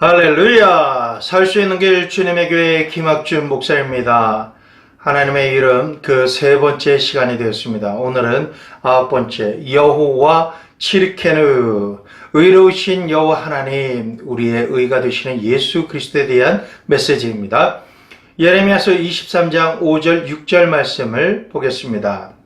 할렐루야! 살 수 있는 길 주님의 교회 김학준 목사입니다. 하나님의 이름 그 세 번째 시간이 되었습니다. 오늘은 아홉 번째 여호와 칠케느, 의로우신 여호와 하나님, 우리의 의가 되시는 예수 그리스도에 대한 메시지입니다. 예레미야서 23장 5절 6절 말씀을 보겠습니다.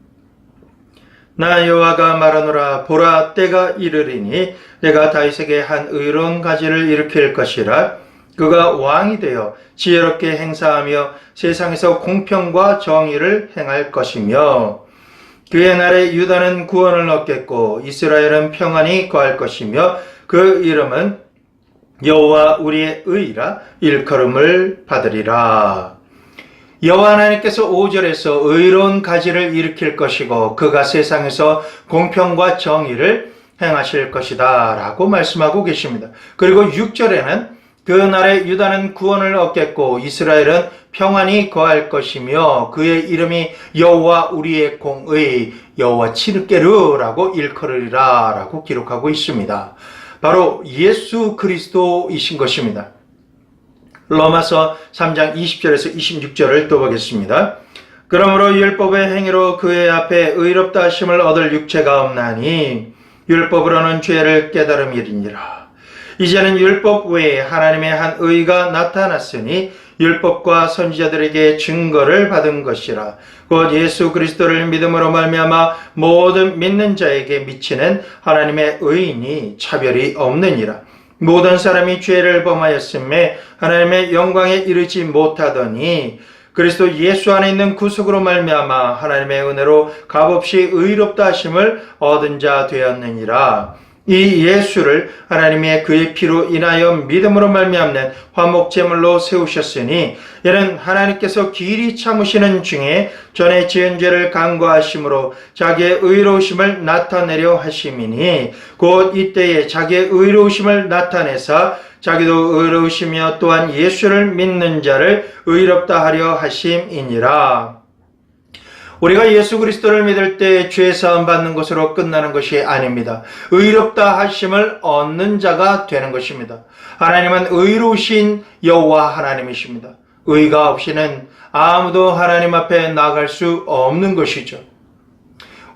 나 여호와가 말하노라. 보라, 때가 이르리니 내가 다윗에게 한 의로운 가지를 일으킬 것이라. 그가 왕이 되어 지혜롭게 행사하며 세상에서 공평과 정의를 행할 것이며, 그의 날에 유다는 구원을 얻겠고 이스라엘은 평안히 거할 것이며, 그 이름은 여호와 우리의 의라 일컬음을 받으리라. 여호와 하나님께서 5절에서 의로운 가지를 일으킬 것이고 그가 세상에서 공평과 정의를 행하실 것이다 라고 말씀하고 계십니다. 그리고 6절에는 그 날에 유다는 구원을 얻겠고 이스라엘은 평안히 거할 것이며 그의 이름이 여호와 우리의 공의, 여호와 칠케르라고 일컬으리라 라고 기록하고 있습니다. 바로 예수 그리스도이신 것입니다. 로마서 3장 20절에서 26절을 또 보겠습니다. 그러므로 율법의 행위로 그의 앞에 의롭다 하심을 얻을 육체가 없나니 율법으로는 죄를 깨달음이니라. 이제는 율법 외에 하나님의 한 의가 나타났으니 율법과 선지자들에게 증거를 받은 것이라. 곧 예수 그리스도를 믿음으로 말미암아 모든 믿는 자에게 미치는 하나님의 의인이 차별이 없느니라. 모든 사람이 죄를 범하였음에 하나님의 영광에 이르지 못하더니 그리스도 예수 안에 있는 구속으로 말미암아 하나님의 은혜로 값없이 의롭다 하심을 얻은 자 되었느니라. 이 예수를 하나님의 그의 피로 인하여 믿음으로 말미암는 화목제물로 세우셨으니 이는 하나님께서 길이 참으시는 중에 전에 지은 죄를 간과하심으로 자기의 의로우심을 나타내려 하심이니 곧 이때에 자기의 의로우심을 나타내사 자기도 의로우시며 또한 예수를 믿는 자를 의롭다 하려 하심이니라. 우리가 예수 그리스도를 믿을 때 죄사함 받는 것으로 끝나는 것이 아닙니다. 의롭다 하심을 얻는 자가 되는 것입니다. 하나님은 의로우신 여호와 하나님이십니다. 의가 없이는 아무도 하나님 앞에 나아갈 수 없는 것이죠.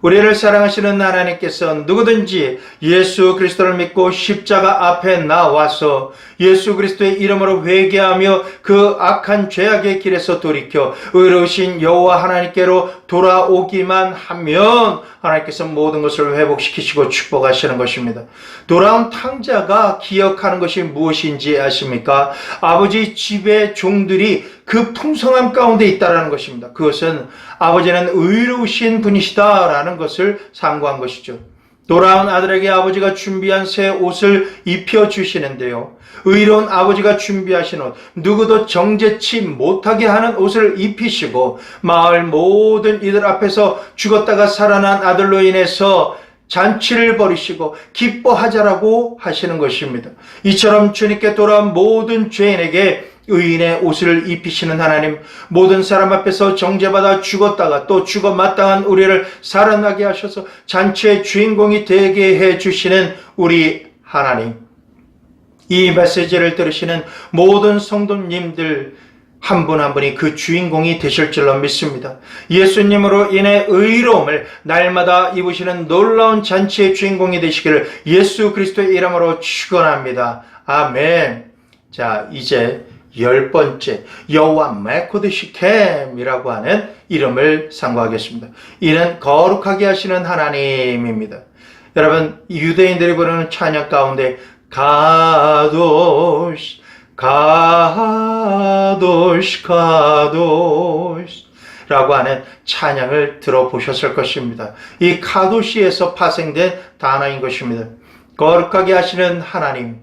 우리를 사랑하시는 하나님께서 누구든지 예수 그리스도를 믿고 십자가 앞에 나와서 예수 그리스도의 이름으로 회개하며 그 악한 죄악의 길에서 돌이켜 의로우신 여호와 하나님께로 돌아오기만 하면 하나님께서 모든 것을 회복시키시고 축복하시는 것입니다. 돌아온 탕자가 기억하는 것이 무엇인지 아십니까? 아버지 집의 종들이 그 풍성함 가운데 있다는 것입니다. 그것은 아버지는 의로우신 분이시다라는 것을 상고한 것이죠. 돌아온 아들에게 아버지가 준비한 새 옷을 입혀주시는데요. 의로운 아버지가 준비하신 옷, 누구도 정죄치 못하게 하는 옷을 입히시고 마을 모든 이들 앞에서 죽었다가 살아난 아들로 인해서 잔치를 벌이시고 기뻐하자라고 하시는 것입니다. 이처럼 주님께 돌아온 모든 죄인에게 의인의 옷을 입히시는 하나님, 모든 사람 앞에서 정죄받아 죽었다가 또 죽어 마땅한 우리를 살아나게 하셔서 잔치의 주인공이 되게 해주시는 우리 하나님, 이 메시지를 들으시는 모든 성도님들 한 분 한 분이 그 주인공이 되실 줄로 믿습니다. 예수님으로 인해 의로움을 날마다 입으시는 놀라운 잔치의 주인공이 되시기를 예수 그리스도의 이름으로 축원합니다. 아멘. 자, 이제 10번째 여호와 메코드시켐이라고 하는 이름을 상고하겠습니다. 이는 거룩하게 하시는 하나님입니다. 여러분, 유대인들이 부르는 찬양 가운데 가도시 가도시 가도시 라고 하는 찬양을 들어보셨을 것입니다. 이 카도시에서 파생된 단어인 것입니다. 거룩하게 하시는 하나님.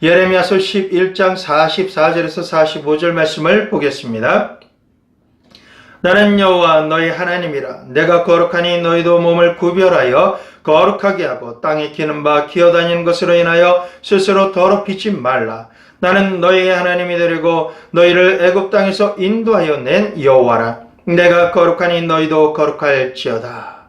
예레미야서 11장 44절에서 45절 말씀을 보겠습니다. 나는 여호와 너희 하나님이라. 내가 거룩하니 너희도 몸을 구별하여 거룩하게 하고 땅에 기는 바 기어다니는 것으로 인하여 스스로 더럽히지 말라. 나는 너희의 하나님이 되리고 너희를 애굽 땅에서 인도하여 낸 여호와라. 내가 거룩하니 너희도 거룩할지어다.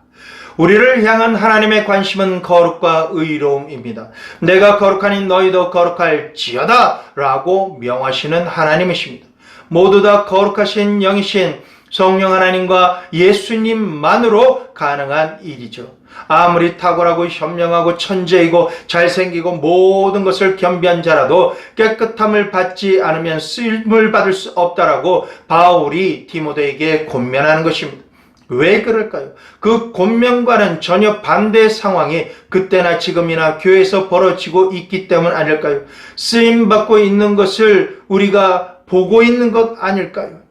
우리를 향한 하나님의 관심은 거룩과 의로움입니다. 내가 거룩하니 너희도 거룩할지어다 라고 명하시는 하나님이십니다. 모두 다 거룩하신 영이신 성령 하나님과 예수님만으로 가능한 일이죠. 아무리 탁월하고 현명하고 천재이고 잘생기고 모든 것을 겸비한 자라도 깨끗함을 받지 않으면 쓰임을 받을 수 없다라고 바울이 디모데에게 권면하는 것입니다. 왜 그럴까요? 그 권면과는 전혀 반대의 상황이 그때나 지금이나 교회에서 벌어지고 있기 때문 아닐까요? 쓰임받고 있는 것을 우리가 보고 있는 것 아닐까요?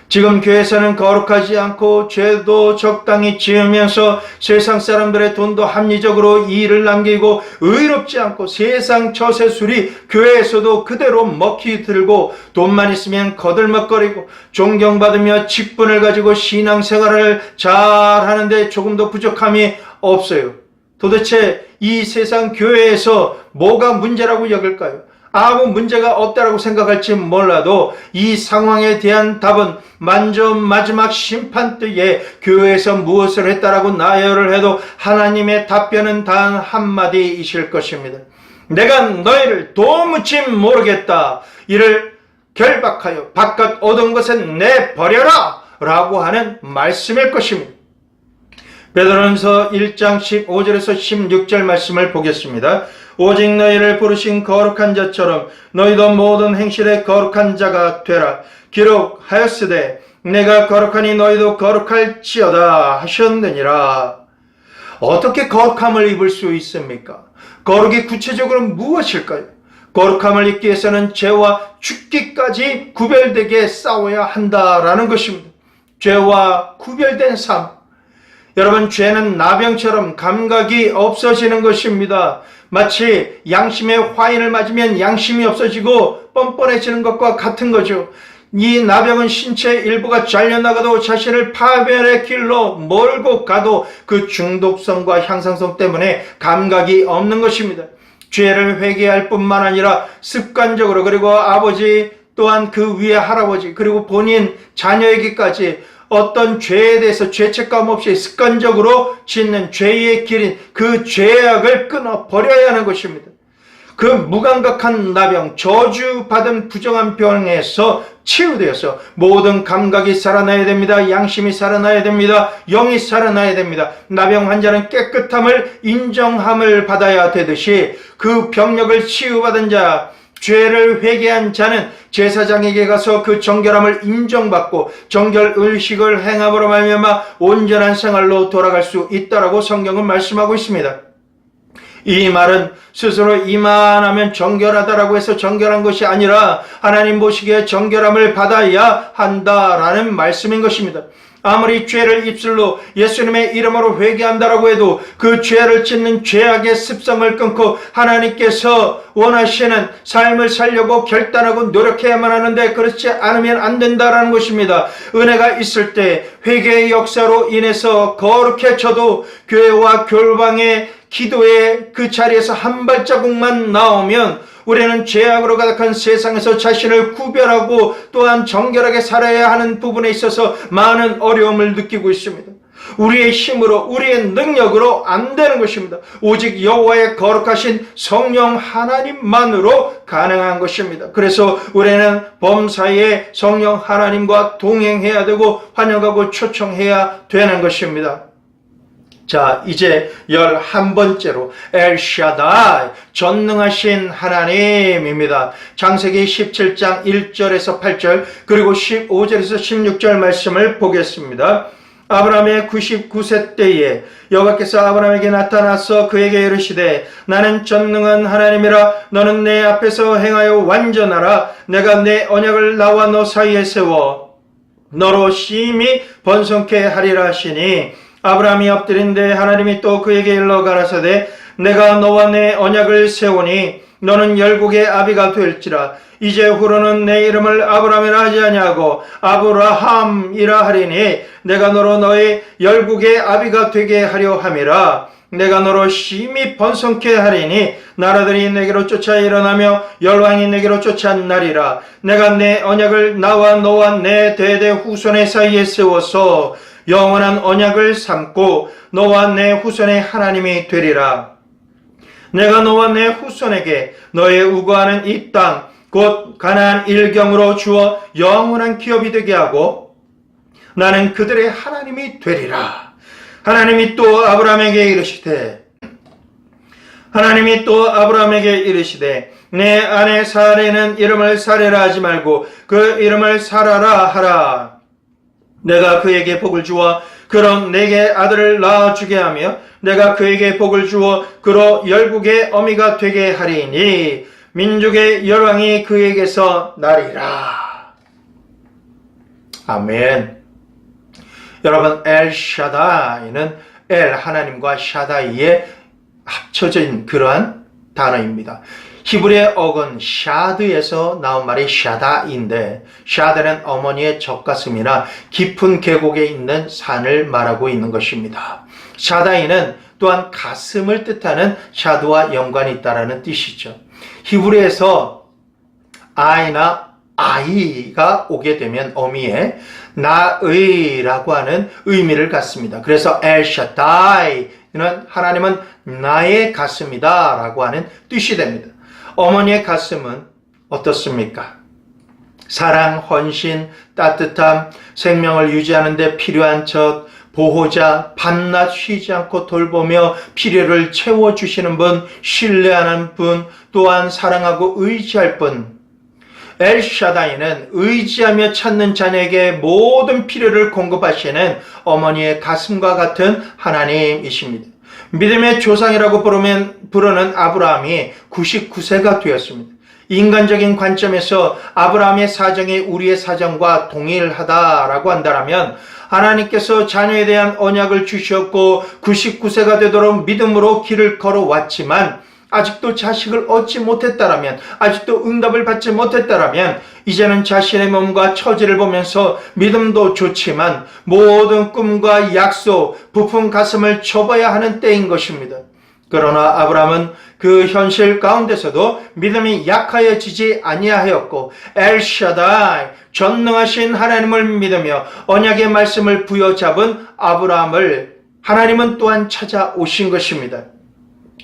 지금 교회에서는 거룩하지 않고 죄도 적당히 지으면서 세상 사람들의 돈도 합리적으로 이익을 남기고 의롭지 않고 세상 처세술이 교회에서도 그대로 먹히 들고 돈만 있으면 거들먹거리고 존경받으며 직분을 가지고 신앙생활을 잘 하는데 조금도 부족함이 없어요. 도대체 이 세상 교회에서 뭐가 문제라고 여길까요? 아무 문제가 없다라고 생각할지 몰라도 이 상황에 대한 답은 만저 마지막 심판 때에 교회에서 무엇을 했다라고 나열을 해도 하나님의 답변은 단 한마디이실 것입니다. 내가 너희를 도무지 모르겠다. 이를 결박하여 바깥 얻은 것은 내버려라 라고 하는 말씀일 것입니다. 베드로전서 1장 15절에서 16절 말씀을 보겠습니다. 오직 너희를 부르신 거룩한 자처럼 너희도 모든 행실에 거룩한 자가 되라. 기록하였으되 내가 거룩하니 너희도 거룩할지어다 하셨느니라. 어떻게 거룩함을 입을 수 있습니까? 거룩이 구체적으로 무엇일까요? 거룩함을 입기 위해서는 죄와 죽기까지 구별되게 싸워야 한다라는 것입니다. 죄와 구별된 삶. 여러분, 죄는 나병처럼 감각이 없어지는 것입니다. 마치 양심의 화인을 맞으면 양심이 없어지고 뻔뻔해지는 것과 같은 거죠. 이 나병은 신체 일부가 잘려나가도 자신을 파멸의 길로 몰고 가도 그 중독성과 향상성 때문에 감각이 없는 것입니다. 죄를 회개할 뿐만 아니라 습관적으로, 그리고 아버지 또한 그 위에 할아버지, 그리고 본인 자녀에게까지 어떤 죄에 대해서 죄책감 없이 습관적으로 짓는 죄의 길인 그 죄악을 끊어 버려야 하는 것입니다. 그 무감각한 나병, 저주받은 부정한 병에서 치유되어서 모든 감각이 살아나야 됩니다. 양심이 살아나야 됩니다. 영이 살아나야 됩니다. 나병 환자는 깨끗함을 인정함을 받아야 되듯이 그 병력을 치유받은 자, 죄를 회개한 자는 제사장에게 가서 그 정결함을 인정받고 정결 의식을 행함으로 말미암아 온전한 생활로 돌아갈 수 있다라고 성경은 말씀하고 있습니다. 이 말은 스스로 이만하면 정결하다라고 해서 정결한 것이 아니라 하나님 보시기에 정결함을 받아야 한다라는 말씀인 것입니다. 아무리 죄를 입술로 예수님의 이름으로 회개한다라고 해도 그 죄를 짓는 죄악의 습성을 끊고 하나님께서 원하시는 삶을 살려고 결단하고 노력해야만 하는데 그렇지 않으면 안 된다라는 것입니다. 은혜가 있을 때 회개의 역사로 인해서 거룩해져도 교회와 교회방의 기도의 그 자리에서 한 발자국만 나오면 우리는 죄악으로 가득한 세상에서 자신을 구별하고 또한 정결하게 살아야 하는 부분에 있어서 많은 어려움을 느끼고 있습니다. 우리의 힘으로, 우리의 능력으로 안 되는 것입니다. 오직 여호와의 거룩하신 성령 하나님만으로 가능한 것입니다. 그래서 우리는 범사에 성령 하나님과 동행해야 되고 환영하고 초청해야 되는 것입니다. 자, 이제 11번째로 엘샤다이, 전능하신 하나님입니다. 창세기 17장 1절에서 8절 그리고 15절에서 16절 말씀을 보겠습니다. 아브라함의 99세 때에 여호와께서 아브라함에게 나타나서 그에게 이르시되 나는 전능한 하나님이라. 너는 내 앞에서 행하여 완전하라. 내가 내 언약을 나와 너 사이에 세워 너로 심히 번성케 하리라 하시니 아브라함이 엎드린데 하나님이 또 그에게 일러 가라사대 내가 너와 내 언약을 세우니 너는 열국의 아비가 될지라. 이제 후로는 내 이름을 아브라함이라 하지 아니하고 아브라함이라 하리니 내가 너로 너의 열국의 아비가 되게 하려 함이라. 내가 너로 심히 번성케 하리니 나라들이 내게로 쫓아 일어나며 열왕이 내게로 쫓아나리라. 내가 내 언약을 나와 너와 내 대대 후손의 사이에 세워서 영원한 언약을 삼고 너와 내 후손의 하나님이 되리라. 내가 너와 내 후손에게 너의 우거하는 이 땅 곧 가나안 일경으로 주어 영원한 기업이 되게 하고 나는 그들의 하나님이 되리라. 하나님이 또 아브라함에게 이르시되 내 아내 사레는 이름을 사레라 하지 말고 그 이름을 사라라 하라. 내가 그에게 복을 주어 그로 내게 아들을 낳아주게 하며 내가 그에게 복을 주어 그로 열국의 어미가 되게 하리니 민족의 열왕이 그에게서 나리라. 아멘. 여러분, 엘샤다이는 엘 하나님과 샤다이의 합쳐진 그러한 단어입니다. 히브리의 어근 샤드에서 나온 말이 샤다인데 샤드는 어머니의 젖가슴이나 깊은 계곡에 있는 산을 말하고 있는 것입니다. 샤다이는 또한 가슴을 뜻하는 샤드와 연관이 있다는 뜻이죠. 히브리에서 아이나 아이가 오게 되면 어미에 나의라고 하는 의미를 갖습니다. 그래서 엘샤다이는 하나님은 나의 가슴이다 라고 하는 뜻이 됩니다. 어머니의 가슴은 어떻습니까? 사랑, 헌신, 따뜻함, 생명을 유지하는 데 필요한 것, 보호자, 밤낮 쉬지 않고 돌보며 필요를 채워주시는 분, 신뢰하는 분, 또한 사랑하고 의지할 분. 엘샤다이는 의지하며 찾는 자녀에게 모든 필요를 공급하시는 어머니의 가슴과 같은 하나님이십니다. 믿음의 조상이라고 부르는 아브라함이 99세가 되었습니다. 인간적인 관점에서 아브라함의 사정이 우리의 사정과 동일하다라고 한다면 하나님께서 자녀에 대한 언약을 주셨고 99세가 되도록 믿음으로 길을 걸어왔지만 아직도 자식을 얻지 못했다라면, 아직도 응답을 받지 못했다라면 이제는 자신의 몸과 처지를 보면서 믿음도 좋지만 모든 꿈과 약속, 부푼 가슴을 접어야 하는 때인 것입니다. 그러나 아브라함은 그 현실 가운데서도 믿음이 약하여지지 아니하였고 엘샤다이 전능하신 하나님을 믿으며 언약의 말씀을 부여잡은 아브라함을 하나님은 또한 찾아오신 것입니다.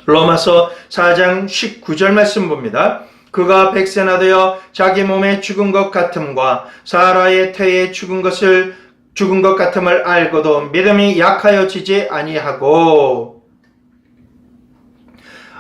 로마서 4장 19절 말씀 봅니다. 그가 100세나 되어 자기 몸에 죽은 것 같음과 사라의 태에 죽은 것 같음을 알고도 믿음이 약하여지지 아니하고.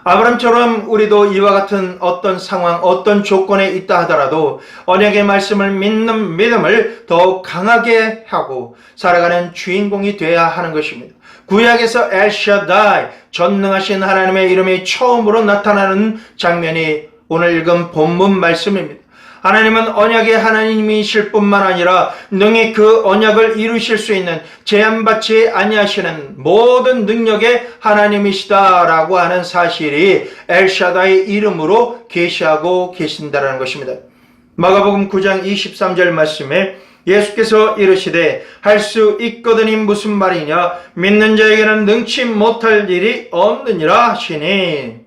아브람처럼 우리도 이와 같은 어떤 상황, 어떤 조건에 있다 하더라도 언약의 말씀을 믿는 믿음을 더욱 강하게 하고 살아가는 주인공이 되어야 하는 것입니다. 구약에서 엘샤다이, 전능하신 하나님의 이름이 처음으로 나타나는 장면이 오늘 읽은 본문 말씀입니다. 하나님은 언약의 하나님이실 뿐만 아니라 능히 그 언약을 이루실 수 있는 제한받지 아니하시는 모든 능력의 하나님이시다라고 하는 사실이 엘샤다의 이름으로 계시하고 계신다라는 것입니다. 마가복음 9장 23절 말씀에 예수께서 이르시되 할 수 있거든이 무슨 말이냐 믿는 자에게는 능치 못할 일이 없느니라 하시니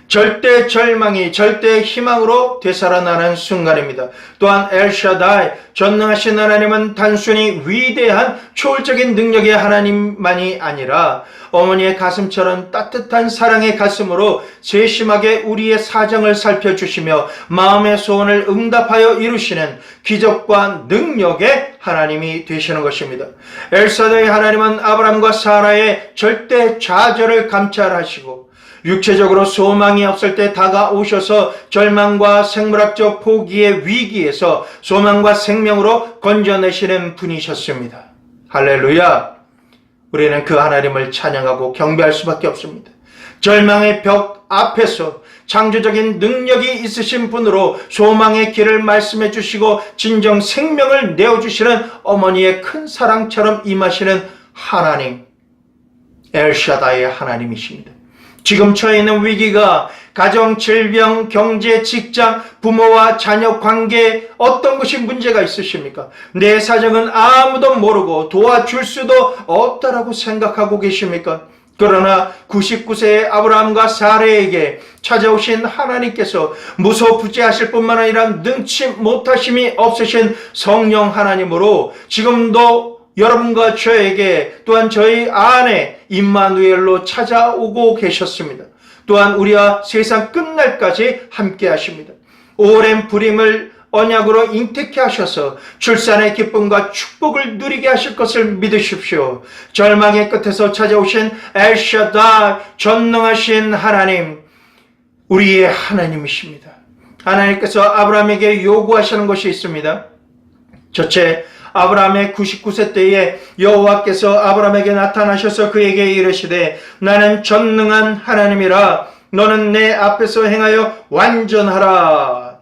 절대 절망이 절대 희망으로 되살아나는 순간입니다. 또한 엘샤다이 전능하신 하나님은 단순히 위대한 초월적인 능력의 하나님만이 아니라 어머니의 가슴처럼 따뜻한 사랑의 가슴으로 세심하게 우리의 사정을 살펴주시며 마음의 소원을 응답하여 이루시는 기적과 능력의 하나님이 되시는 것입니다. 엘사다의 하나님은 아브람과 사라의 절대 좌절을 감찰하시고 육체적으로 소망이 없을 때 다가오셔서 절망과 생물학적 포기의 위기에서 소망과 생명으로 건져내시는 분이셨습니다. 할렐루야! 우리는 그 하나님을 찬양하고 경배할 수밖에 없습니다. 절망의 벽 앞에서 창조적인 능력이 있으신 분으로 소망의 길을 말씀해 주시고 진정 생명을 내어주시는 어머니의 큰 사랑처럼 임하시는 하나님, 엘샤다의 하나님이십니다. 지금 처해 있는 위기가 가정, 질병, 경제, 직장, 부모와 자녀 관계에 어떤 것이 문제가 있으십니까? 내 사정은 아무도 모르고 도와줄 수도 없다라고 생각하고 계십니까? 그러나 99세의 아브라함과 사레에게 찾아오신 하나님께서 무소부지하실 뿐만 아니라 능치 못하심이 없으신 성령 하나님으로 지금도 여러분과 저에게 또한 저희 안에 임마누엘로 찾아오고 계셨습니다. 또한 우리와 세상 끝날까지 함께 하십니다. 오랜 불임을 언약으로 잉태케 하셔서 출산의 기쁨과 축복을 누리게 하실 것을 믿으십시오. 절망의 끝에서 찾아오신 엘샤다이, 전능하신 하나님, 우리의 하나님이십니다. 하나님께서 아브라함에게 요구하시는 것이 있습니다. 첫째, 아브라함의 99세 때에 여호와께서 아브라함에게 나타나셔서 그에게 이르시되 나는 전능한 하나님이라 너는 내 앞에서 행하여 완전하라.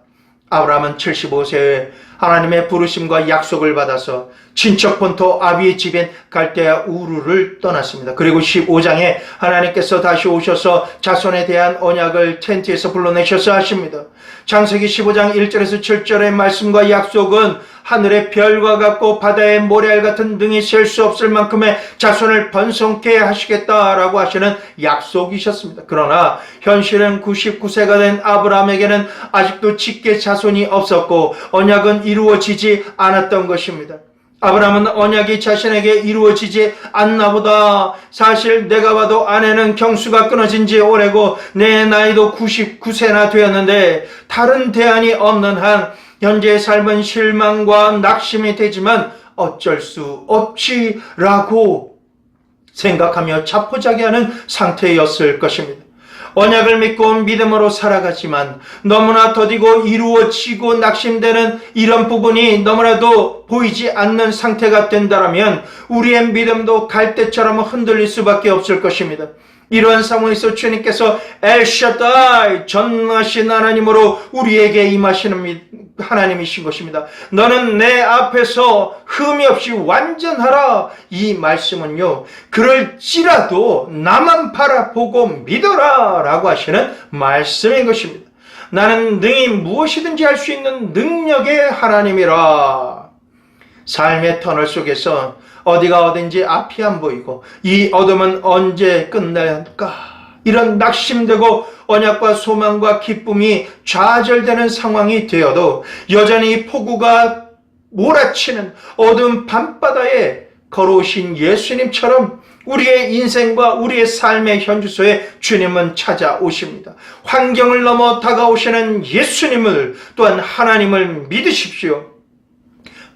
아브라함은 75세에 하나님의 부르심과 약속을 받아서 친척 본토 아비의 집인 갈대아 우르를 떠났습니다. 그리고 15장에 하나님께서 다시 오셔서 자손에 대한 언약을 텐트에서 불러내셔서 하십니다. 창세기 15장 1절에서 7절의 말씀과 약속은 하늘의 별과 같고 바다의 모래알 같은 능히 셀 수 없을 만큼의 자손을 번성케 하시겠다라고 하시는 약속이셨습니다. 그러나 현실은 99세가 된 아브라함에게는 아직도 직계 자손이 없었고 언약은 이루어지지 않았던 것입니다. 아브라함은 언약이 자신에게 이루어지지 않나 보다. 사실 내가 봐도 아내는 경수가 끊어진 지 오래고 내 나이도 99세나 되었는데 다른 대안이 없는 한 현재의 삶은 실망과 낙심이 되지만 어쩔 수 없지라고 생각하며 자포자기하는 상태였을 것입니다. 언약을 믿고 믿음으로 살아가지만 너무나 더디고 이루어지고 낙심되는 이런 부분이 너무나도 보이지 않는 상태가 된다면 우리의 믿음도 갈대처럼 흔들릴 수밖에 없을 것입니다. 이러한 상황에서 주님께서 엘샤다이, 전능하신 하나님으로 우리에게 임하시는 하나님이신 것입니다. 너는 내 앞에서 흠이 없이 완전하라. 이 말씀은요, 그럴지라도 나만 바라보고 믿어라 라고 하시는 말씀인 것입니다. 나는 능히 무엇이든지 할 수 있는 능력의 하나님이라. 삶의 터널 속에서 어디가 어딘지 앞이 안 보이고 이 어둠은 언제 끝날까? 이런 낙심되고 언약과 소망과 기쁨이 좌절되는 상황이 되어도 여전히 폭우가 몰아치는 어두운 밤바다에 걸어오신 예수님처럼 우리의 인생과 우리의 삶의 현주소에 주님은 찾아오십니다. 환경을 넘어 다가오시는 예수님을 또한 하나님을 믿으십시오.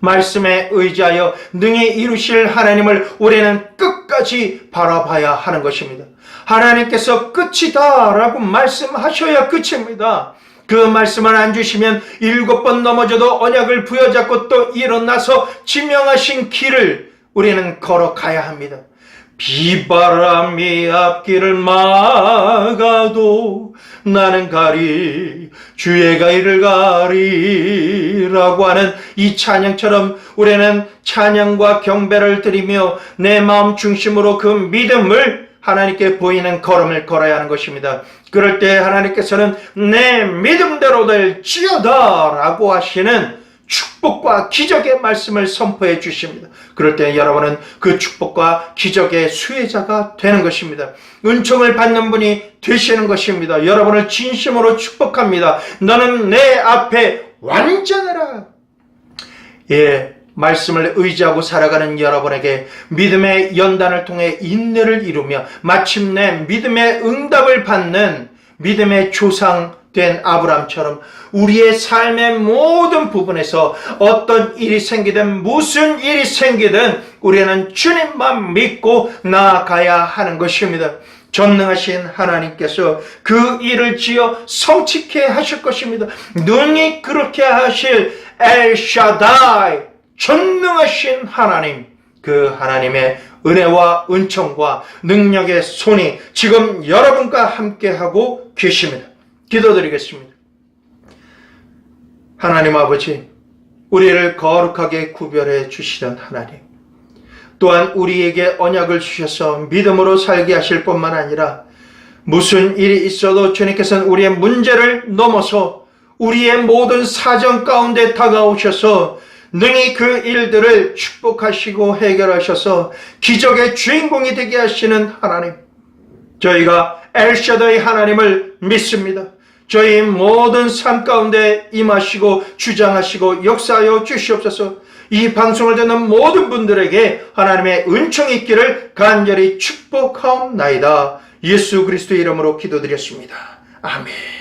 말씀에 의지하여 능히 이루실 하나님을 우리는 끝까지 바라봐야 하는 것입니다. 하나님께서 끝이다 라고 말씀하셔야 끝입니다. 그 말씀을 안 주시면 7번 넘어져도 언약을 부여잡고 또 일어나서 지명하신 길을 우리는 걸어가야 합니다. 비바람이 앞길을 막아도 나는 가리 주의 길을 가리라고 하는 이 찬양처럼 우리는 찬양과 경배를 드리며 내 마음 중심으로 그 믿음을 하나님께 보이는 걸음을 걸어야 하는 것입니다. 그럴 때 하나님께서는 내 믿음대로 될지어다 라고 하시는 축복과 기적의 말씀을 선포해 주십니다. 그럴 때 여러분은 그 축복과 기적의 수혜자가 되는 것입니다. 은총을 받는 분이 되시는 것입니다. 여러분을 진심으로 축복합니다. 너는 내 앞에 완전해라. 예, 말씀을 의지하고 살아가는 여러분에게 믿음의 연단을 통해 인내를 이루며 마침내 믿음의 응답을 받는 믿음의 조상 된 아브라함처럼 우리의 삶의 모든 부분에서 어떤 일이 생기든 무슨 일이 생기든 우리는 주님만 믿고 나아가야 하는 것입니다. 전능하신 하나님께서 그 일을 지어 성취케 하실 것입니다. 능히 그렇게 하실 엘샤다이, 전능하신 하나님, 그 하나님의 은혜와 은총과 능력의 손이 지금 여러분과 함께하고 계십니다. 기도드리겠습니다. 하나님 아버지, 우리를 거룩하게 구별해 주시던 하나님, 또한 우리에게 언약을 주셔서 믿음으로 살게 하실 뿐만 아니라 무슨 일이 있어도 주님께서는 우리의 문제를 넘어서 우리의 모든 사정 가운데 다가오셔서 능히 그 일들을 축복하시고 해결하셔서 기적의 주인공이 되게 하시는 하나님, 저희가 엘샤다이 하나님을 믿습니다. 저희 모든 삶 가운데 임하시고 주장하시고 역사하여 주시옵소서. 이 방송을 듣는 모든 분들에게 하나님의 은총이 있기를 간절히 축복하옵나이다. 예수 그리스도의 이름으로 기도드렸습니다. 아멘.